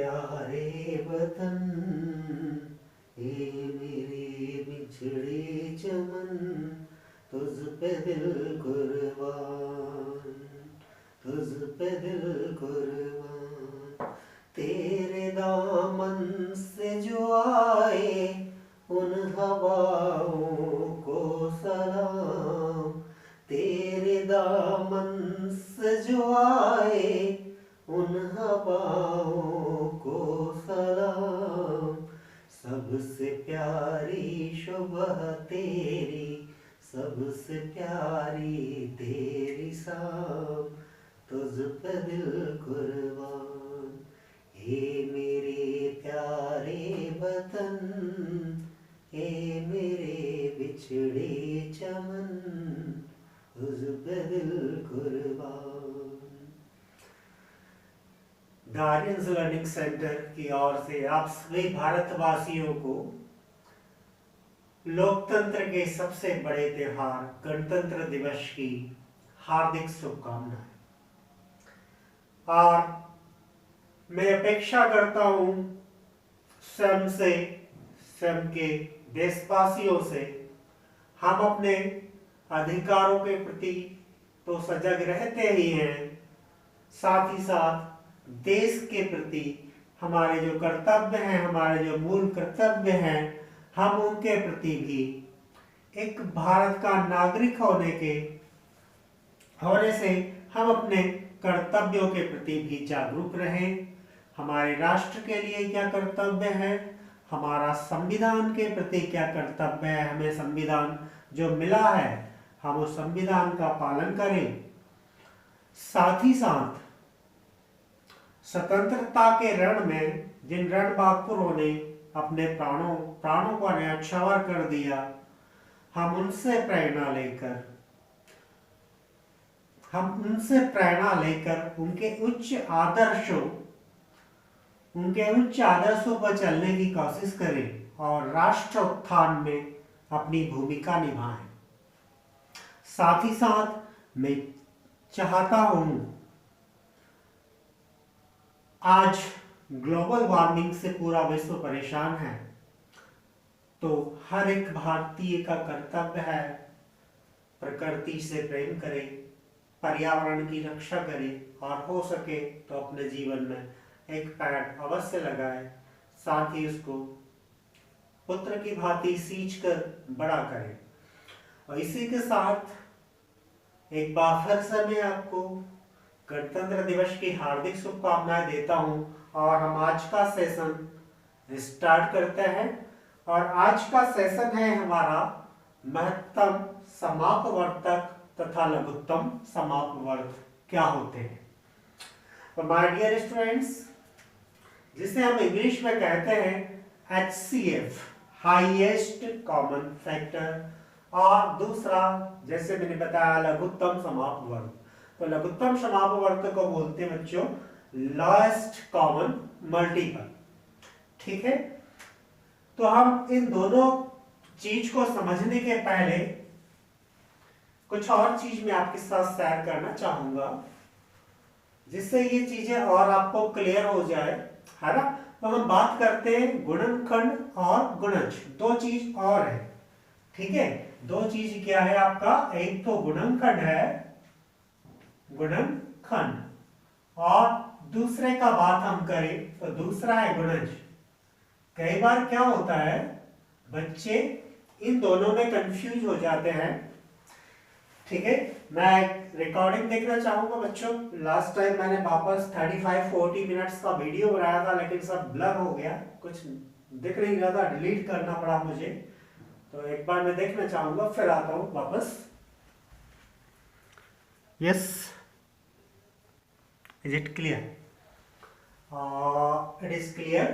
प्यारे वतन, ए मेरे बिछड़े चमन, तुझ पे दिल कुर्बान, तुझ पे दिल कुर्बान। तेरे दामन से जो आए उन हवाओं को सलाम, तेरे दामन से जो आए उन हवाओं को सलाम। सबसे प्यारी शुबह तेरी, सबसे प्यारी तेरी शाम, तुझ पे दिल कुर्बान। हे मेरे प्यारे वतन, हे मेरे बिछड़े चमन, तुझ पे दिल कुर्बान। द आर्यन्स लर्निंग सेंटर की ओर से आप सभी भारतवासियों को लोकतंत्र के सबसे बड़े त्योहार गणतंत्र दिवस की हार्दिक शुभकामनाएं। और मैं अपेक्षा करता हूं स्वयं से, स्वयं के देशवासियों से, हम अपने अधिकारों के प्रति तो सजग रहते ही हैं, साथ ही साथ देश के प्रति हमारे जो कर्तव्य हैं, हमारे जो मूल कर्तव्य हैं, हम उनके प्रति भी एक भारत का नागरिक होने से हम अपने कर्तव्यों के प्रति भी जागरूक रहें। हमारे राष्ट्र के लिए क्या कर्तव्य है, हमारा संविधान के प्रति क्या कर्तव्य है, हमें संविधान जो मिला है हम उस संविधान का पालन करें। साथ ही साथ स्वतंत्रता के रण में जिन रणबांकुरों ने अपने प्राणों को न्यौछावर कर दिया, हम उनसे प्रेरणा लेकर उनके उच्च आदर्शों पर चलने की कोशिश करें और राष्ट्र उत्थान में अपनी भूमिका निभाएं। साथ ही साथ मैं चाहता हूं, आज ग्लोबल वार्मिंग से पूरा विश्व परेशान है, तो हर एक भारतीय का कर्तव्य है प्रकृति से प्रेम करें, पर्यावरण की रक्षा करें और हो सके तो अपने जीवन में एक पेड़ अवश्य लगाए, साथ ही उसको पुत्र की भांति सींच कर बड़ा करें। और इसी के साथ एक बार फिर से मैं आपको गणतंत्र दिवस की हार्दिक शुभकामनाएं देता हूं और हम आज का सेशन स्टार्ट करते हैं। और आज का सेशन है हमारा महत्तम समापवर्तक तथा लघुत्तम समापवर्त क्या होते हैं। तो माय डियर स्टूडेंट्स, जिसे हम इंग्लिश में कहते हैं HCF, हाईएस्ट कॉमन फैक्टर, और दूसरा जैसे मैंने बताया लघुत्तम समापवर्त। तो लघुत्तम समापवर्त को बोलते हैं बच्चों लोएस्ट कॉमन मल्टीपल। ठीक है, तो हम इन दोनों चीज को समझने के पहले कुछ और चीज मैं आपके साथ शेयर करना चाहूंगा, जिससे ये चीजें और आपको क्लियर हो जाए, है ना। तो हम बात करते हैं गुणनखंड और गुणज, दो चीज और है। ठीक है, दो चीज क्या है आपका, एक तो गुणनखंड है, गुणनखंड, और दूसरे का बात हम करें तो दूसरा है गुणज। कई बार क्या होता है, बच्चे इन दोनों में कंफ्यूज हो जाते हैं। ठीक है, मैं रिकॉर्डिंग देखना चाहूंगा बच्चों। लास्ट टाइम मैंने वापस 35-40 मिनट्स का वीडियो बनाया था, लेकिन सब ब्लर हो गया, कुछ दिख नहीं रहा था, डिलीट करना पड़ा मुझे। तो एक बार मैं देखना चाहूंगा, फिर आता हूं वापस। Yes, is it clear? It is clear.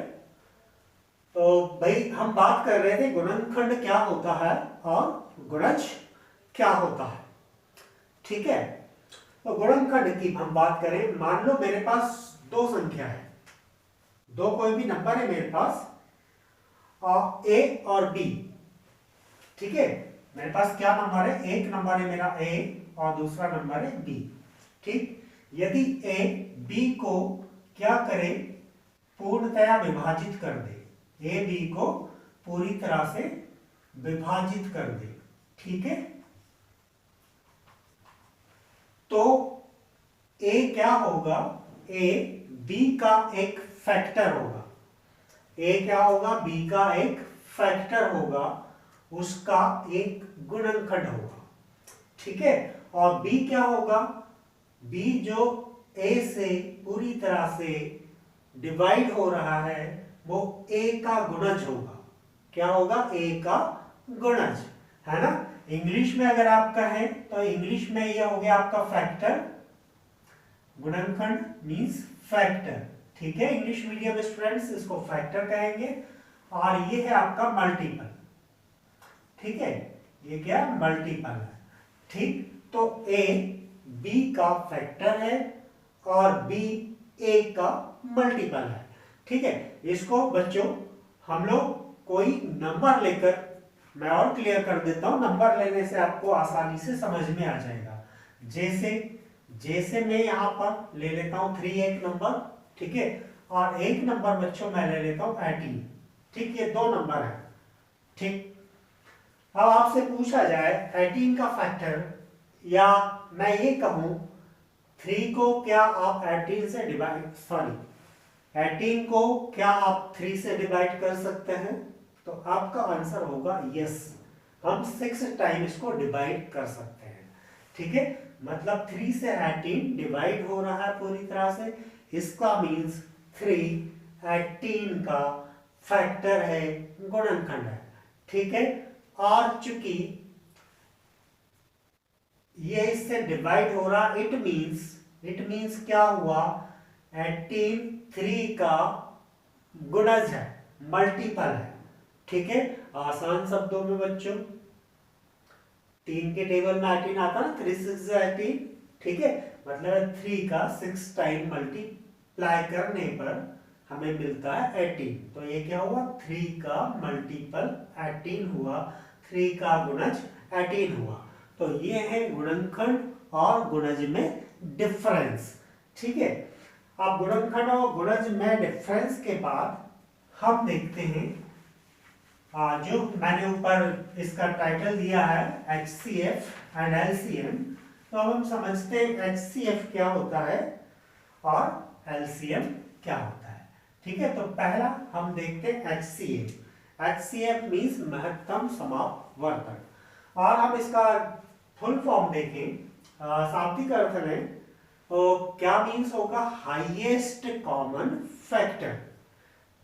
तो भाई हम बात कर रहे थे गुणनखंड क्या होता है और गुणज क्या होता है। ठीक है, तो गुणनखंड की हम बात करें, मान लो मेरे पास दो संख्या है, दो कोई भी नंबर है मेरे पास, और A और B। ठीक है, मेरे पास क्या नंबर है, एक नंबर है मेरा A और दूसरा नंबर है B। ठीक, यदि A B को क्या करे, पूर्णतया विभाजित कर दे, ए बी को पूरी तरह से विभाजित कर दे, ठीक है। तो ए क्या होगा, ए बी का एक फैक्टर होगा, ए क्या होगा, बी का एक फैक्टर होगा, उसका एक गुणनखंड होगा, ठीक है। और बी क्या होगा, बी जो ए से पूरी तरह से डिवाइड हो रहा है वो ए का गुणज होगा। क्या होगा, ए का गुणज, है ना। इंग्लिश में अगर आप कहें तो इंग्लिश में यह हो गया आपका फैक्टर, गुणनखंड मींस फैक्टर, ठीक है। इंग्लिश मीडियम स्टूडेंट्स इसको फैक्टर कहेंगे। और ये है आपका मल्टीपल, ठीक है, ये क्या मल्टीपल है, ठीक। तो ए बी का फैक्टर है और बी ए का मल्टीपल है, ठीक है। इसको बच्चों हम लोग कोई नंबर लेकर, मैं और क्लियर कर देता हूं, नंबर लेने से आपको आसानी से समझ में आ जाएगा। जैसे मैं यहां पर ले लेता हूं 3 एक नंबर, ठीक है, और एक नंबर बच्चों मैं ले लेता हूं 18, ठीक, ये 2 नंबर है, ठीक। अब आपसे पूछा जाए 18 का फैक्टर, या मैं ये कहूं 3 को क्या आप 18 से डिवाइड, 18 को क्या आप 3 से डिवाइड कर सकते हैं, तो आपका आंसर होगा यस, हम 6 टाइम इसको डिवाइड कर सकते हैं, ठीक है। मतलब 3 से 18 डिवाइड हो रहा है पूरी तरह से, इसका मीन्स 3 18 का फैक्टर है, गुणनखंड है, ठीक है। और चूंकि ये इससे डिवाइड हो रहा, इट मीन्स क्या हुआ, 18 3 का गुणज है, मल्टीपल है, ठीक है। आसान शब्दों में बच्चों 3 के टेबल में 18 आता ना, 3 6 18, ठीक है, मतलब 3 का 6 टाइम मल्टीप्लाई करने पर हमें मिलता है 18। तो ये क्या हुआ, 3 का मल्टीपल 18 हुआ, 3 का गुणज 18 हुआ। तो ये है गुणनखंड और गुणज में डिफरेंस, ठीक है। अब गुणनखंड और गुणज में डिफरेंस के बाद हम देखते हैं जो मैंने ऊपर इसका टाइटल दिया है HCF एंड LCM। तो अब हम समझते हैं HCF क्या होता है और LCM क्या होता है, ठीक है। तो पहला हम देखते हैं HCF मीन्स महत्तम समापवर्तक। और हम इसका फुल फॉर्म देखें, शाब्दिक अर्थ में, तो क्या मीन्स होगा, हाईएस्ट कॉमन फैक्टर,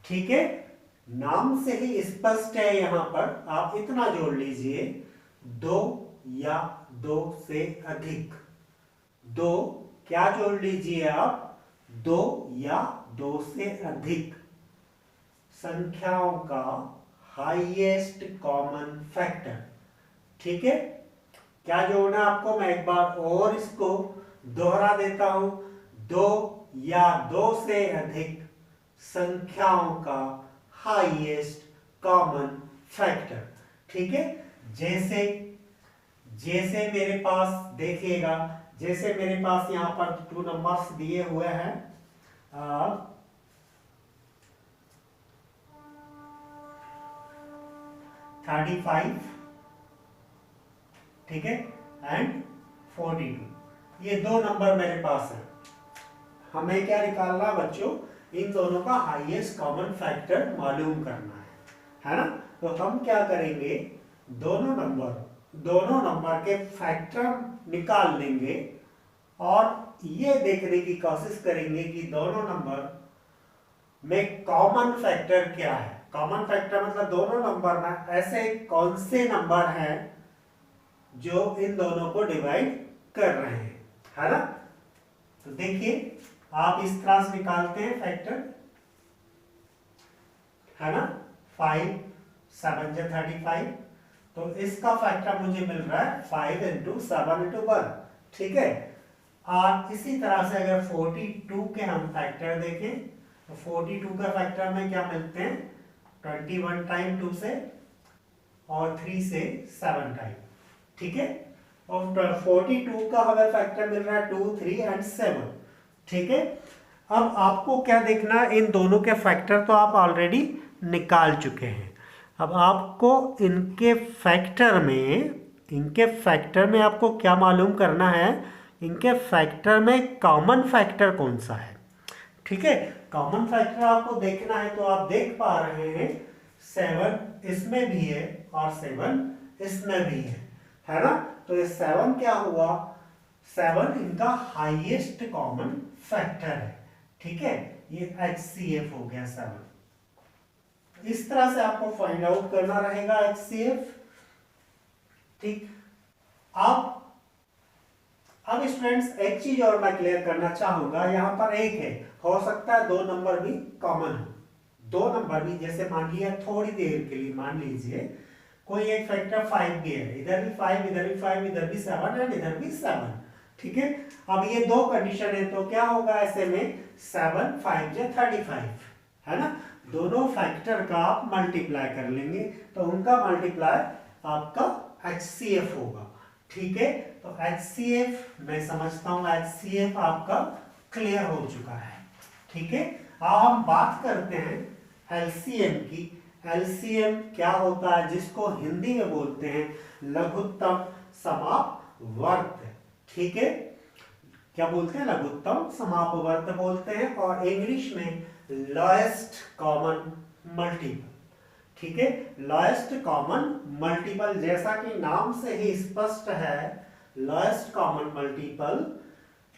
ठीक है। नाम से ही स्पष्ट है, यहां पर आप इतना जोड़ लीजिए, 2 या 2 से अधिक, 2 क्या जोड़ लीजिए आप, 2 या 2 से अधिक संख्याओं का हाईएस्ट कॉमन फैक्टर, ठीक है। क्या जोड़ना आपको, मैं एक बार और इसको दोहरा देता हूं, 2 या 2 से अधिक संख्याओं का हाईएस्ट कॉमन फैक्टर, ठीक है। जैसे मेरे पास देखिएगा, जैसे मेरे पास यहां पर 2 नंबर्स दिए हुए हैं, 35, ठीक है, एंड 42, ये 2 नंबर मेरे पास है। हमें क्या निकालना बच्चों, इन दोनों का हाईएस्ट कॉमन फैक्टर मालूम करना है ना। तो हम क्या करेंगे, दोनों नंबर के फैक्टर निकाल लेंगे और ये देखने की कोशिश करेंगे कि दोनों नंबर में कॉमन फैक्टर क्या है। कॉमन फैक्टर मतलब दोनों नंबर में ऐसे कौन से नंबर हैं जो इन दोनों को डिवाइड कर रहे हैं, है ना। तो देखिए आप इस तरह से निकालते हैं फैक्टर, है ना, 5 7 जा 35, तो इसका फैक्टर मुझे मिल रहा है 5 इंटू 7 इंटू 1, ठीक है। और इसी तरह से अगर 42 के हम फैक्टर देखें तो 42 का फैक्टर में क्या मिलते हैं, 21 टाइम 2 से और 3 से 7 टाइम, ठीक है। और 42 का हमें फैक्टर मिल रहा है 2 3 एंड 7, ठीक है। अब आपको क्या देखना, इन दोनों के फैक्टर तो आप ऑलरेडी निकाल चुके हैं। अब आपको इनके फैक्टर में आपको क्या मालूम करना है, इनके फैक्टर में कॉमन फैक्टर कौन सा है। ठीक है, कॉमन फैक्टर आपको देखना है। तो आप देख पा रहे हैं 7 इसमें भी है और 7 इसमें भी है ना। तो ये 7 क्या हुआ, 7 इनका हाईएस्ट कॉमन फैक्टर है। ठीक है, ये HCF हो गया 7। इस तरह से आपको फाइंड आउट करना रहेगा HCF। ठीक, अब स्टूडेंट्स एक चीज और मैं क्लियर करना चाहूंगा, यहां पर एक है, हो सकता है 2 नंबर भी कॉमन हो। 2 नंबर भी, जैसे मान लिया थोड़ी देर के लिए मान लीजिए कोई एक फैक्टर 5 भी है, इधर भी 5, इधर भी 5, इधर भी 7 एंड इधर भी 7। ठीक है, अब ये 2 कंडीशन है तो क्या होगा ऐसे में, 7 5 या 35 है ना। दोनों फैक्टर का आप मल्टीप्लाई कर लेंगे तो उनका मल्टीप्लाई आपका HCF होगा। ठीक है, तो HCF मैं समझता हूं HCF आपका क्लियर हो चुका है। ठीक है, अब हम बात करते हैं LCM की। LCM क्या होता है, जिसको हिंदी में बोलते हैं लघुत्तम समापवर्त। ठीक है, क्या बोलते हैं, लघुत्तम समापवर्त बोलते हैं, और इंग्लिश में लोएस्ट कॉमन मल्टीपल। ठीक है, लोएस्ट कॉमन मल्टीपल, जैसा कि नाम से ही स्पष्ट है, लोएस्ट कॉमन मल्टीपल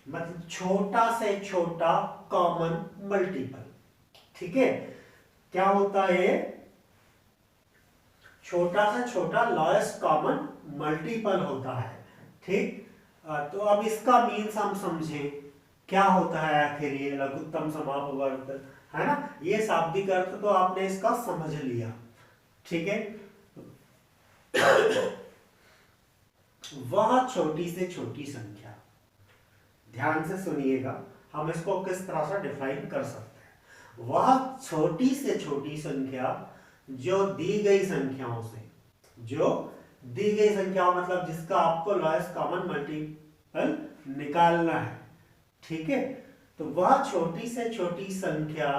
मतलब छोटा से छोटा कॉमन मल्टीपल। ठीक है, क्या होता है, छोटा से छोटा लोएस्ट कॉमन मल्टीपल होता है। ठीक, तो अब इसका मीन्स हम समझें क्या होता है आखिर ये लघुत्तम समापवर्त, है ना। ये शाब्दिक अर्थ तो आपने इसका समझ लिया। ठीक है, वह छोटी से छोटी संख्या, ध्यान से सुनिएगा, हम इसको किस तरह से डिफाइन कर सकते हैं। वह छोटी से छोटी संख्या जो दी गई संख्याओं से, जो दी गई संख्याओं मतलब जिसका आपको लोएस्ट कॉमन मल्टीपल निकालना है। ठीक है, तो वह छोटी से छोटी संख्या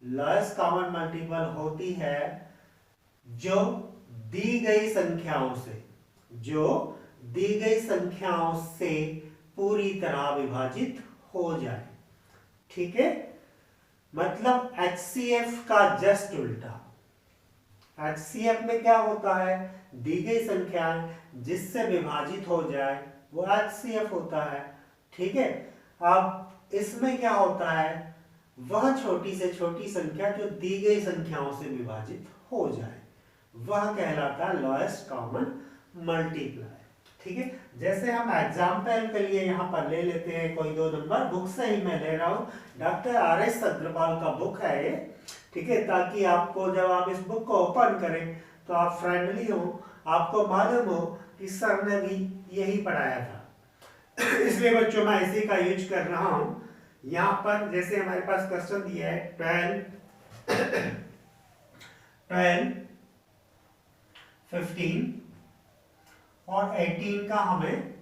लोएस्ट कॉमन मल्टीपल होती है जो दी गई संख्याओं से, जो दी गई संख्याओं से पूरी तरह विभाजित हो जाए। ठीक है, मतलब HCF का जस्ट उल्टा। HCF में क्या होता है, दी गई संख्याएं जिससे विभाजित हो जाए वो HCF होता है। ठीक है, अब इसमें क्या होता है, वह छोटी से छोटी संख्या जो दी गई संख्याओं से विभाजित हो जाए वह कहलाता है लोएस्ट कॉमन मल्टीप्लाई। ठीक है, जैसे हम एग्जाम्पल के लिए यहाँ पर ले लेते हैं कोई 2 नंबर, बुक से ही मैं ले रहा हूँ, डॉक्टर RS अग्रवाल का बुक है ये। ठीक है, ताकि आपको जब आप इस बुक को ओपन करें तो आप फ्रेंडली हो, आपको मालूम हो कि सर ने भी यही पढ़ाया था। इसलिए बच्चों मैं इसी का यूज कर रहा हूँ। यहाँ पर जैसे हमारे पास क्वेश्चन दिया है 12, 15 और 18 का हमें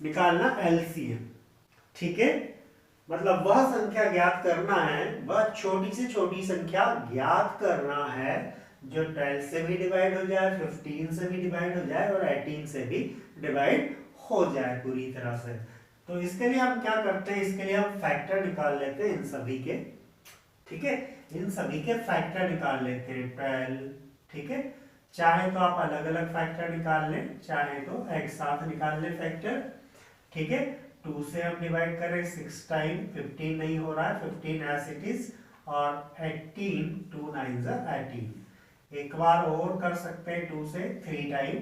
निकालना LCM। ठीक है, मतलब वह संख्या ज्ञात करना है, वह छोटी से छोटी संख्या ज्ञात करना है जो 12 से भी डिवाइड हो जाए, 15 से भी डिवाइड हो जाए और 18 से भी डिवाइड हो जाए पूरी तरह से। तो इसके लिए हम क्या करते हैं, इसके लिए हम फैक्टर निकाल लेते हैं इन सभी के। ठीक है, इन सभी के फैक्टर निकाल लेते हैं 12। ठीक है, चाहे तो आप अलग अलग फैक्टर निकाल लें, चाहे तो एक साथ निकाल लें फैक्टर। ठीक है, 2 से हम डिवाइड करें 6 टाइम 15 नहीं हो रहा है, 15 एज इट इज, और 18 2 9 18। एक बार और कर सकते हैं 2 से, 3 टाइम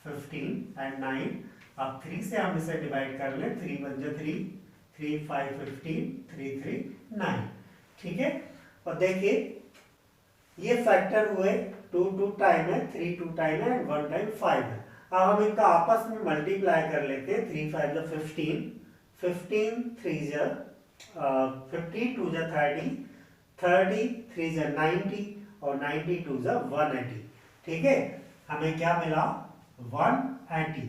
15 एंड 9। अब 3 से हम इसे डिवाइड कर लें, 3 1 3, 3 5 15, 3 3 9। ठीक है, और देखिए ये फैक्टर हुए, 2 2 टाइम है, 3 2 टाइम है, 1 टाइम 5 है। अब हम इनका आपस में मल्टीप्लाई कर लेते हैं, 3 5 जा 15, 15 3 जा 50, 2 जा 30, 30 3 जा 90 और 90 2 जा 180। ठीक है, हमें क्या मिला, 180।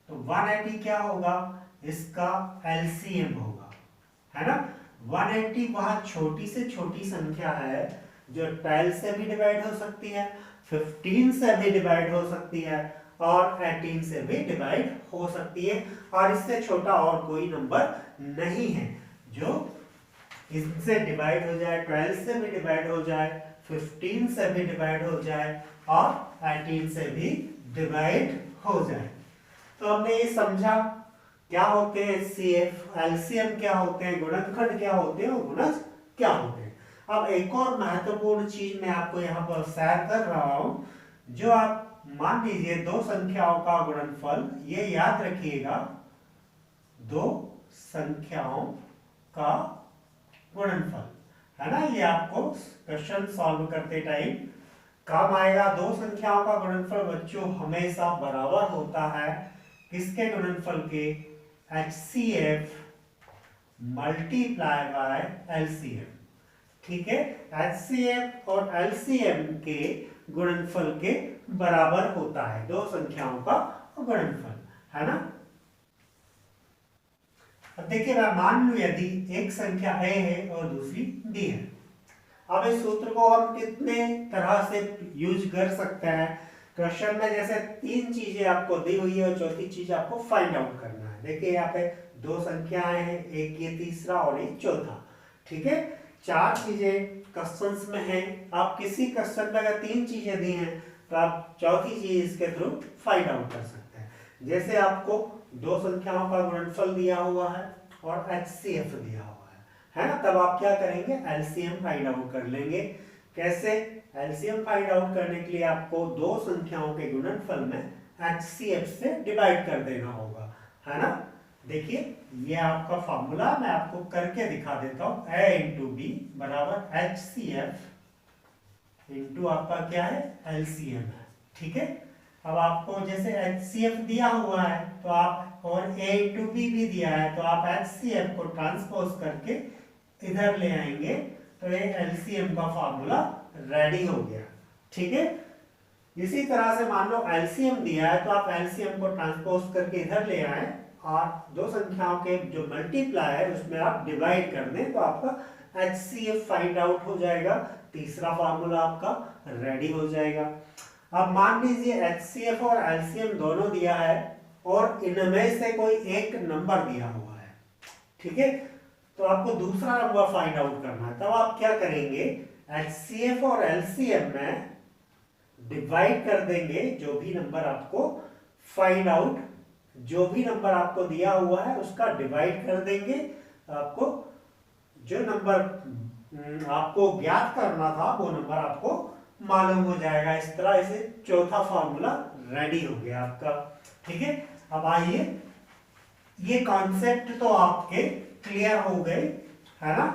तो 180 क्या होगा, इसका LCM होगा, है ना। 180 वह छोटी से छोटी संख्या है जो 12 से भी डिवाइड हो सकती है, 15 से भी डिवाइड हो सकती है और 18 से भी डिवाइड हो सकती है, और इससे छोटा और कोई नंबर नहीं है जो इससे डिवाइड हो जाए, 12 से भी डिवाइड हो जाए, 15 से भी डिवाइड हो जाए और 18 से भी डिवाइड हो जाए। तो हमने ये समझा क्या होते हैं एचसीएफ, एलसीएम क्या होते हैं, गुणनखंड क्या होते हैं और गुणज क्या होते हैं। अब एक और महत्वपूर्ण चीज मैं आपको यहाँ पर शेयर कर रहा हूँ, जो आप मान लीजिए दो संख्याओं का गुणनफल, ये याद रखिएगा, दो संख्याओं का गुणनफल है ना, ये आपको क्वेश्चन सॉल्व करते टाइम काम आएगा। दो संख्याओं का गुणनफल बच्चों हमेशा बराबर होता है किसके गुणनफल के, HCF मल्टीप्लाई बाय LCM। ठीक है, HCF और LCM के गुणनफल के बराबर होता है दो संख्याओं का गुणनफल, है ना। अब देखिए मैं मान लूं यदि एक संख्या A है और दूसरी D है। अब इस सूत्र को हम कितने तरह से यूज कर सकते हैं। क्वेश्चन में जैसे तीन चीजें आपको दी हुई है और चौथी चीज आपको फाइंड आउट करना है। देखिए यहाँ पे दो संख्याएं हैं, एक ये तीसरा और एक चौथा। ठीक है, चार चीजें क्वेश्चंस में हैं। आप किसी क्वेश्चन में अगर तीन चीजें दी हैं तो आप चौथी चीज इसके थ्रू फाइंड आउट कर सकते हैं। जैसे आपको दो संख्याओं का गुणनफल दिया हुआ है और HCF दिया हुआ है ना, तब आप क्या करेंगे, LCM फाइंड आउट कर लेंगे। कैसे, LCM फाइंड आउट करने के लिए आपको दो संख्याओं के गुणनफल में HCF से डिवाइड कर देना होगा, है ना। देखिए ये आपका फॉर्मूला मैं आपको करके दिखा देता हूं, A इंटू बी बराबर HCF इंटू आपका क्या है, LCM है। ठीक है, अब आपको जैसे HCF दिया हुआ है तो आप, और A इंटू बी भी दिया है तो आप HCF को ट्रांसपोज करके इधर ले आएंगे तो ये LCM का फॉर्मूला रेडी हो गया। ठीक है, इसी तरह से मान लो LCM दिया है तो आप LCM को ट्रांसपोज करके इधर ले आए और दो संख्याओं के जो मल्टीप्लाई है उसमें आप डिवाइड कर दें तो आपका HCF फाइंड आउट हो जाएगा, तीसरा फॉर्मूला आपका रेडी हो जाएगा। अब मान लीजिए HCF और LCM दोनों दिया है और इनमें से कोई एक नंबर दिया हुआ है। ठीक है, तो आपको दूसरा नंबर फाइंड आउट करना है। तब आप क्या करेंगे, HCF और LCM में डिवाइड कर देंगे जो भी नंबर आपको फाइंड आउट, जो भी नंबर आपको दिया हुआ है उसका डिवाइड कर देंगे। आपको जो नंबर आपको ज्ञात करना था वो नंबर आपको मालूम हो जाएगा। इस तरह से चौथा फॉर्मूला रेडी हो गया आपका। ठीक है, अब आइए, ये कॉन्सेप्ट तो आपके क्लियर हो गए, है ना।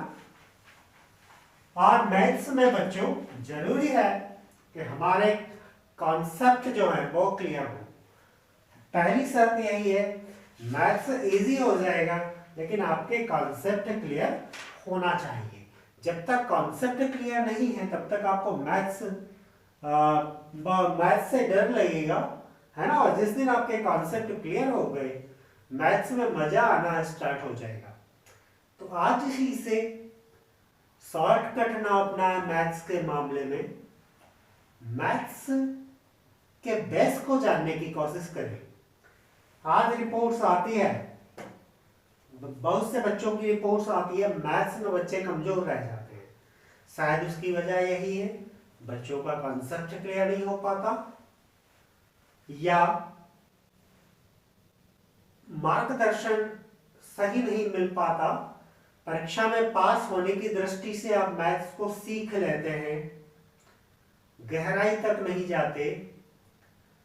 और मैथ्स में बच्चों जरूरी है कि हमारे कॉन्सेप्ट जो है वो क्लियर हो। पहली शर्त यही है, मैथ्स इजी हो जाएगा लेकिन आपके कॉन्सेप्ट क्लियर होना चाहिए। जब तक कॉन्सेप्ट क्लियर नहीं है तब तक आपको मैथ्स से डर लगेगा, है ना। और जिस दिन आपके कॉन्सेप्ट क्लियर हो गए मैथ्स में मजा आना स्टार्ट हो जाएगा। तो आज ही से शॉर्टकट ना अपना मैथ्स के मामले में, मैथ्स के बेस को जानने की कोशिश करें। आज रिपोर्ट्स आती है, बहुत से बच्चों की रिपोर्ट्स आती है मैथ्स में बच्चे कमजोर रह जाते हैं। शायद उसकी वजह यही है बच्चों का कॉन्सेप्ट क्लियर नहीं हो पाता या मार्गदर्शन सही नहीं मिल पाता। परीक्षा में पास होने की दृष्टि से आप मैथ्स को सीख लेते हैं, गहराई तक नहीं जाते,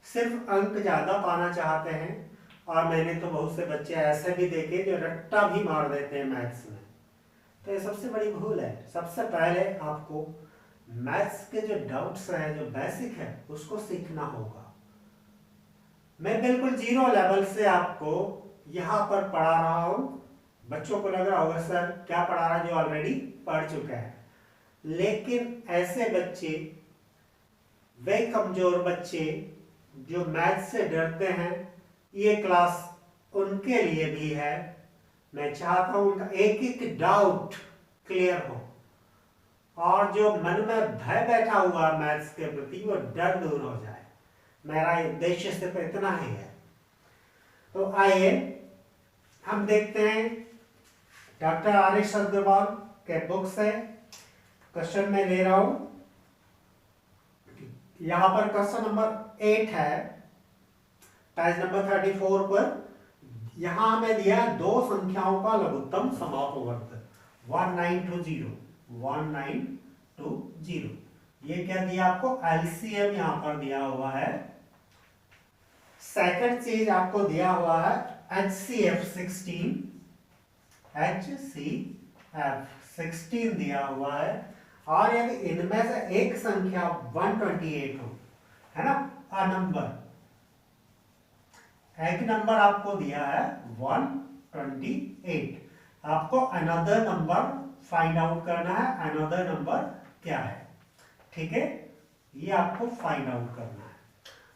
सिर्फ अंक ज्यादा पाना चाहते हैं। और मैंने तो बहुत से बच्चे ऐसे भी देखे जो रट्टा भी मार देते हैं मैथ्स में। तो ये सबसे बड़ी भूल है। सबसे पहले आपको मैथ्स के जो डाउट्स हैं, जो बेसिक है, उसको सीखना होगा। मैं बिल्कुल जीरो लेवल से आपको यहाँ पर पढ़ा रहा हूँ। बच्चों को लग रहा होगा सर क्या पढ़ा रहा है, जो ऑलरेडी पढ़ चुका है। लेकिन ऐसे बच्चे, वे कमजोर बच्चे जो मैथ्स से डरते हैं, ये क्लास उनके लिए भी है। मैं चाहता हूं उनका एक एक डाउट क्लियर हो, और जो मन में भय बैठा हुआ मैथ्स के प्रति वो डर दूर हो जाए। मेरा उद्देश्य सिर्फ इतना ही है। तो आइए हम देखते हैं डॉक्टर आर एस अग्रवाल के बुक से क्वेश्चन में ले रहा हूं। यहां पर क्वेश्चन नंबर 8 है, पेज नंबर 34 पर। यहां हमें दिया दो संख्याओं का लघुत्तम समापवर्त 1920 1920। ये क्या दिया आपको? एलसीएम यहां पर दिया हुआ है। सेकंड चीज आपको दिया हुआ है HCF 16, HCF 16 दिया हुआ है। और यदि इनमें से एक संख्या 128 हो, है ना, अ नंबर, एक नंबर आपको दिया है 128, आपको अनदर नंबर फाइंड आउट करना है। अनदर नंबर क्या है? ठीक है, ये आपको फाइंड आउट करना है।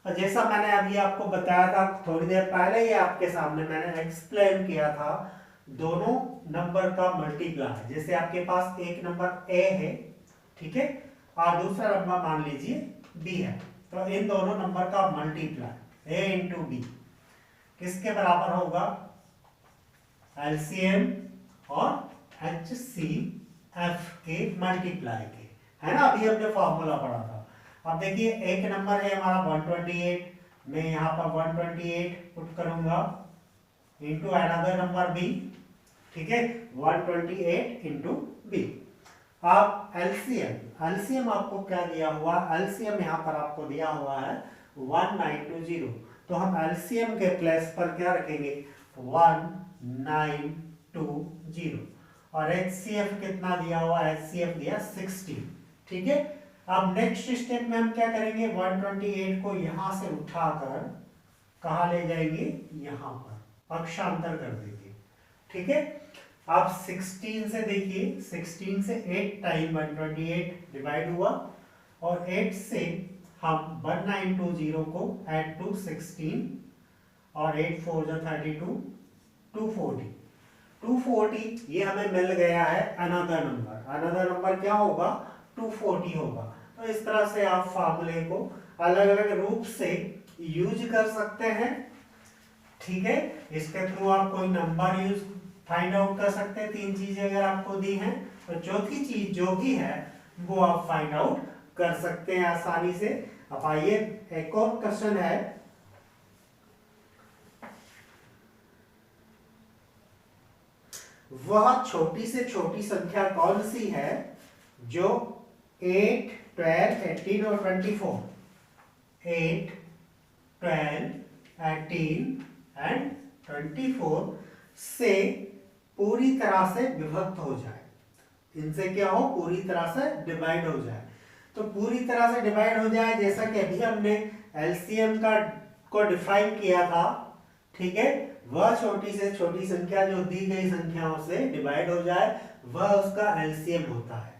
और जैसा मैंने अभी आपको बताया था थोड़ी देर पहले, ये आपके सामने मैंने एक्सप्लेन किया था, दोनों नंबर का मल्टीप्लाई। जैसे आपके पास एक नंबर ए है, ठीक है, और दूसरा नंबर मान लीजिए बी है, तो इन दोनों नंबर का मल्टीप्लाई ए इंटू बी किसके बराबर होगा? एलसीएम और HCF के मल्टीप्लाई के, है ना। अभी हमने फॉर्मूला पढ़ा था। अब देखिए एक नंबर है हमारा 128, मैं यहाँ पर 128 पुट करूंगा इंटू अनदर नंबर बी, ठीक है, 128 इंटू बी। अब एलसीएम आपको क्या दिया हुआ? एलसीएम यहाँ पर आपको दिया हुआ है 1920, तो हम एलसीएम के प्लेस पर क्या रखेंगे? 1920। और HCF कितना दिया हुआ? HCF दिया 16, ठीक है। अब नेक्स्ट स्टेप में हम क्या करेंगे? 128 को यहां से उठाकर कहा ले जाएंगे? यहां पर पक्षांतर कर देंगे, ठीक है। अब 16 से देखिए, 16 से 8 टाइम 128 डिवाइड हुआ, और 8 से हम 1920 को ऐड टू 16, और 8 4 जा 32, 240, 240 ये हमें मिल गया है अनदर नंबर। अनदर नंबर क्या होगा? 240 होगा। तो इस तरह से आप फार्मूले को अलग अलग रूप से यूज कर सकते हैं, ठीक है। इसके थ्रू आप कोई नंबर यूज फाइंड आउट कर सकते हैं। तीन चीजें अगर आपको दी हैं, तो चौथी चीज जो भी है वो आप फाइंड आउट कर सकते हैं आसानी से। अब आइए एक और क्वेश्चन है, वह छोटी से छोटी संख्या कौन सी है जो 8, 12, 18 और 24, 8, 12, 18 एंड 24 से पूरी तरह से विभक्त हो जाए। इनसे क्या हो? पूरी तरह से डिवाइड हो जाए। तो पूरी तरह से डिवाइड हो जाए, जैसा कि अभी हमने एलसीएम को डिफाइन किया था, ठीक है। वह छोटी से छोटी संख्या जो दी गई संख्याओं से डिवाइड हो जाए, वह उसका एलसीएम होता है,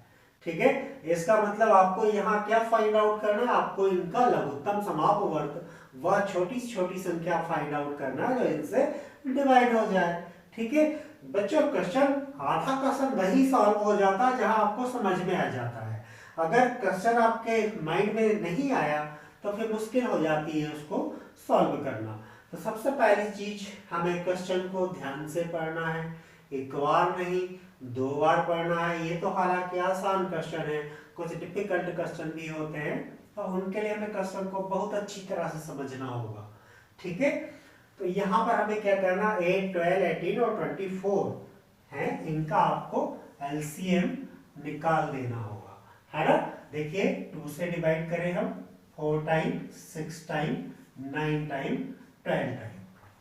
ठीक है। इसका मतलब आपको यहाँ क्या फाइंड आउट करना है? आपको इनका लघुत्तम समापवर्त, वह छोटी से छोटी संख्या फाइंड आउट करना है जो इनसे डिवाइड हो जाए, ठीक है। बच्चों क्वेश्चन, आधा क्वेश्चन वही सॉल्व हो जाता है जहां आपको समझ में आ जाता है। अगर क्वेश्चन आपके माइंड में नहीं आया तो फिर मुश्किल हो जाती है उसको सॉल्व करना। तो सबसे पहली चीज, हमें क्वेश्चन को ध्यान से पढ़ना है, एक बार नहीं 2 बार पढ़ना है। ये तो हालांकि आसान क्वेश्चन है, कुछ डिफिकल्ट क्वेश्चन भी होते हैं, तो उनके लिए हमें क्वेश्चन को बहुत अच्छी तरह से समझना होगा, ठीक है। तो यहाँ पर हमें क्या करना? 8, 12, 18 और 24 है, इनका आपको एलसीएम निकाल देना होगा, है ना। देखिए 2 से डिवाइड करें हम 4 टाइम, 6 टाइम, 9 टाइम, 12 टाइम,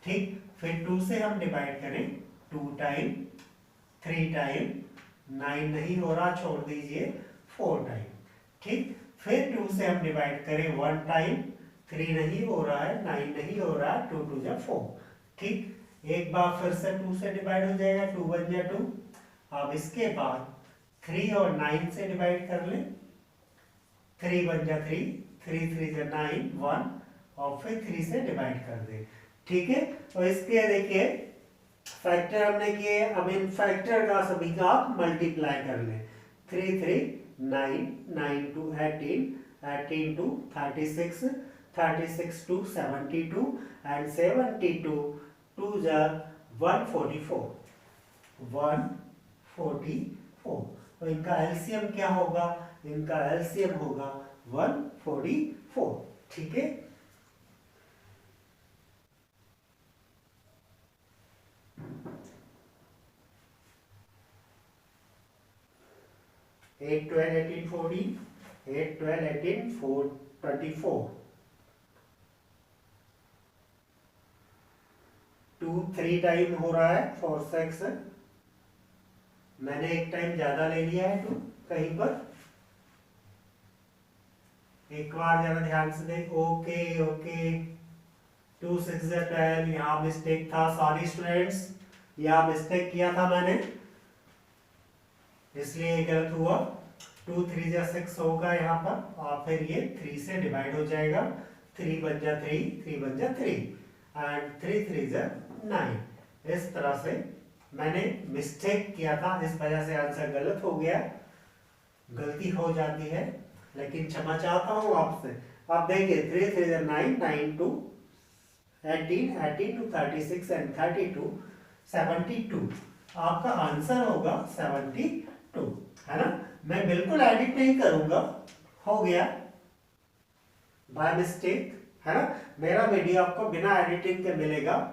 ठीक। फिर 2 से हम डिवाइड करें 2 टाइम, 3 टाइम, 9 नहीं हो रहा, छोड़ दीजिए, 4 टाइम, ठीक। फिर 2 से हम डिवाइड करें 1 टाइम, 3 नहीं हो रहा है, 9 नहीं हो रहा है, 2 2 जा 4, ठीक। एक बार फिर से 2 से डिवाइड हो जाएगा, 2 1 जा 2। अब इसके बाद 3 और 9 से डिवाइड कर लें, 3 1 जा 3, 3 3 जा 9, 1, और फिर 3 से डिवाइड कर दें, ठीक है। और इसके देखिए फैक्टर हमने किए, अब इन फैक्टर का सभी का आप मल्टीप्लाई कर लें। 3 3 9, 9 to 18, 18 to 36, 36 to 72 and 72 to the 144, 144। तो इनका एलसीएम क्या होगा? इनका एलसीएम होगा 144। ठीक है, 8 12 18 14, 8 12 18 4 24, 2 3 टाइम हो रहा है 4 6। मैंने एक टाइम ज्यादा ले लिया है 2 कहीं पर, एक बार जरा ध्यान से देख। ओके ओके, 2 6 12, यहाँ मिस्टेक था। सॉरी स्टूडेंट्स, यहाँ मिस्टेक किया था मैंने, इसलिए ये गलत हुआ। 2 3 6 होगा यहाँ पर, और फिर ये 3 से डिवाइड हो जाएगा। 3 बन जा 3, 3 बन जा 3 एंड 3 3 9। इस तरह से मैंने मिस्टेक किया था, इस वजह से आंसर गलत हो गया। गलती हो जाती है, लेकिन क्षमा चाहता हूँ आपसे। आप देखिए 3 3 9, 9 to 18, 18 to 36 एंड 32, 72। आपका आंसर होगा 72, है ना। मैं बिल्कुल एडिट नहीं करूंगा, हो गया बाय मिस्टेक, है ना। मेरा वीडियो आपको बिना एडिटिंग के मिलेगा।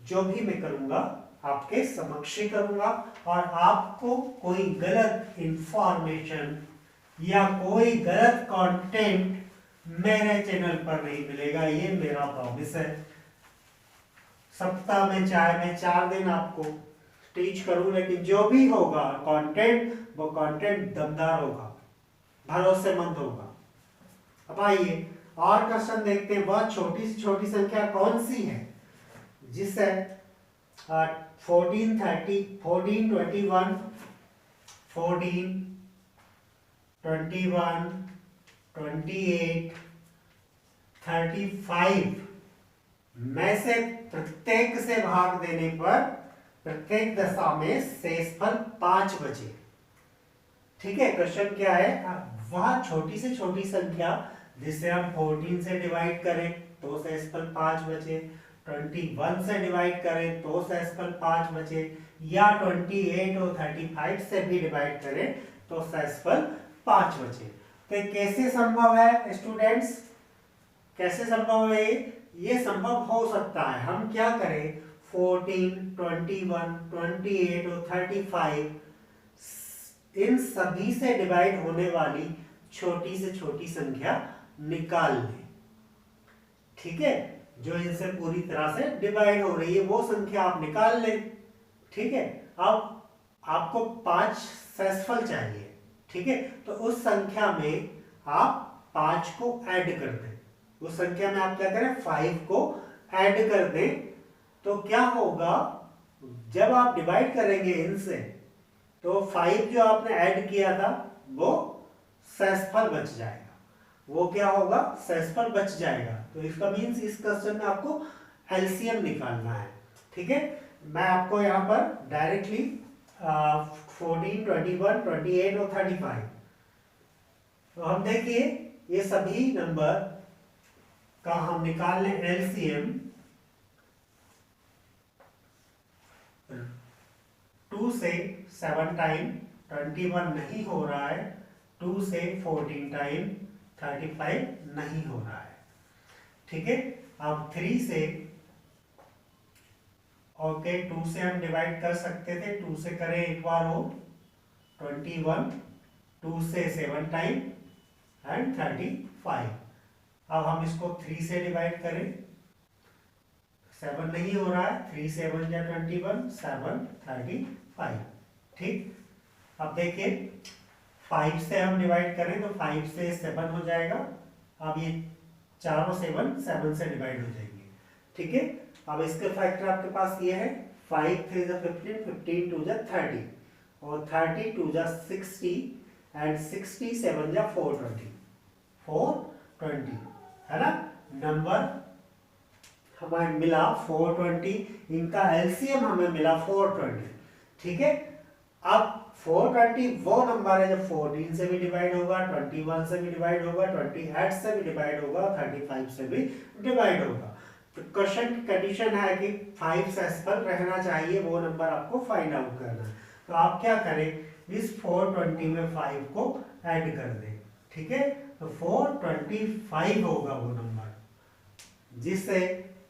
जो भी मैं करूंगा आपके समक्ष ही करूंगा, और आपको कोई गलत इंफॉर्मेशन या कोई गलत कंटेंट मेरे चैनल पर नहीं मिलेगा, ये मेरा प्रॉमिस है। सप्ताह में चाहे मैं 4 दिन आपको टीच करूं, लेकिन जो भी होगा कंटेंट, वो कंटेंट दमदार होगा, भरोसेमंद होगा। अब आइए और क्वेश्चन देखते हैं। बहुत छोटी से छोटी संख्या कौन सी है जिससे 14 30, 14 21, 14 21, 28, 35 में से प्रत्येक से भाग देने पर प्रत्येक दशा में शेषफल 5 बचे। ठीक है, क्वेश्चन क्या है? वह छोटी से छोटी संख्या जिसे हम 14 से डिवाइड करें तो शेषफल 5 बचे, 21 से डिवाइड करें तो शेषफल 5 बचे, या 28 और 35 से भी डिवाइड करें तो शेषफल 5 बचे। तो कैसे संभव है स्टूडेंट्स? कैसे संभव है? ये संभव हो सकता है। हम क्या करें, 14, 21, 28 और 35 इन सभी से डिवाइड होने वाली छोटी से छोटी संख्या निकाल लें। ठीक है, जो इनसे पूरी तरह से डिवाइड हो रही है वो संख्या आप निकाल लें। ठीक है, अब आपको 5 शेषफल चाहिए। ठीक है, तो उस संख्या में आप 5 को ऐड कर दें। उस संख्या में आप क्या करें, 5 को ऐड कर दें। तो क्या होगा, जब आप डिवाइड करेंगे इनसे, तो 5 जो आपने ऐड किया था वो शेषफल बच जाएगा। वो क्या होगा, शेषफल बच जाएगा। तो इसका मीन्स इस क्वेश्चन में आपको एलसीएम निकालना है। ठीक है, मैं आपको यहाँ पर डायरेक्टली 14, 21, 28 और 35, तो हम देखिए ये सभी नंबर का हम निकाल लें एलसीएम। 2 से 7 टाइम 21 नहीं हो रहा है, 2 से 14 टाइम 35 नहीं हो रहा है। ठीक है, अब 3 से, ओके 2 से हम डिवाइड कर सकते थे, 2 से करें एक बार हो 21, 2 से 7 टाइम एंड 35। अब हम इसको 3 से डिवाइड करें, 7 नहीं हो रहा है, 3 7 या 21, 7 35। ठीक, अब देखिए 5 से हम डिवाइड करें तो 5 से 7 हो जाएगा। अब ये चारों 7 से डिवाइड हो जाएंगे। ठीक है, अब इसके फैक्टर आपके पास ये है, 5 3 15, 15 2 30, और 30 2 60 एंड 60 7 420, 420, है ना। नंबर हमें मिला 420, इनका एलसीएम हमें मिला 420, ठीक है। अब 420 वो नंबर है जो 14 से भी डिवाइड होगा, 21 से भी डिवाइड होगा, 28 से भी डिवाइड होगा, 35 से भी डिवाइड होगा। तो क्वेश्चन की कंडीशन है कि 5 सेसिबल रहना चाहिए, वो नंबर आपको फाइंड आउट करना है। तो आप क्या करें, इस 420 में 5 को ऐड कर दें, ठीक है। तो 425 होगा वो नंबर, जिससे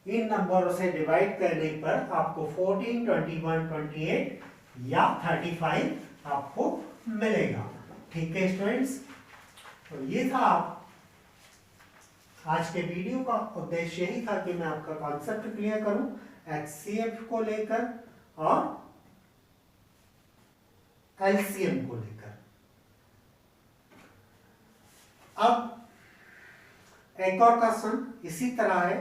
इन नंबरों से डिवाइड करने पर आपको 14, 21, 28 या 35 आपको मिलेगा, ठीक है स्टूडेंट्स। तो ये था आज के वीडियो का उद्देश्य, यही था कि मैं आपका कॉन्सेप्ट क्लियर करूं एचसीएफ को लेकर और एलसीएम को लेकर। अब एक और क्वेश्चन इसी तरह है,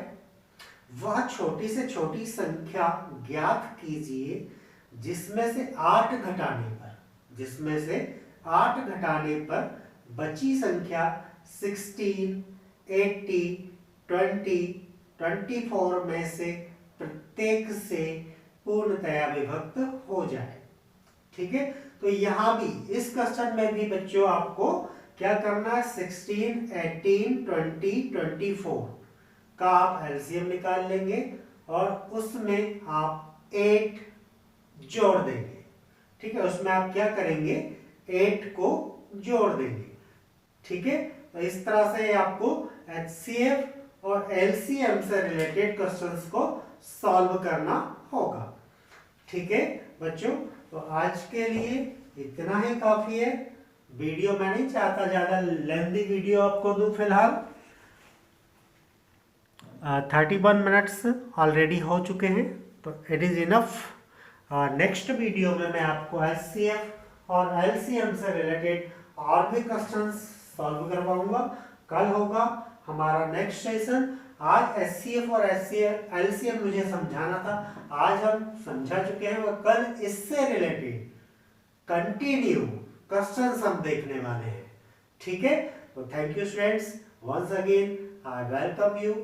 वह छोटी से छोटी संख्या ज्ञात कीजिए जिसमें से 8 घटाने पर बची संख्या 16, 80, 20, 24 में से प्रत्येक से पूर्णतया विभक्त हो जाए, ठीक है। तो यहां भी इस क्वेश्चन में भी बच्चों आपको क्या करना है, 16, 18, 20, 24 का आप एलसीएम निकाल लेंगे और उसमें आप 8 जोड़ देंगे, ठीक है। उसमें आप क्या करेंगे, 8 को जोड़ देंगे, ठीक है। तो इस तरह से आपको एचसीएफ और एलसीएम से रिलेटेड क्वेश्चंस को सॉल्व करना होगा, ठीक है बच्चों। तो आज के लिए इतना ही काफी है। वीडियो मैं नहीं चाहता ज्यादा लेंथी वीडियो आपको दूं, फिलहाल 31 मिनट्स ऑलरेडी हो चुके हैं, तो it is enough. Next video में मैं आपको एचसीएफ और एलसीएम से रिलेटेड और भी क्वेश्चंस सॉल्व करवाऊंगा। कल होगा हमारा नेक्स्ट सेशन। आज एचसीएफ और एलसीएम मुझे समझाना था, आज हम समझा चुके हैं, और कल इससे रिलेटेड कंटिन्यू क्वेश्चंस हम देखने वाले हैं, ठीक है। तो thank you students, once again I welcome you.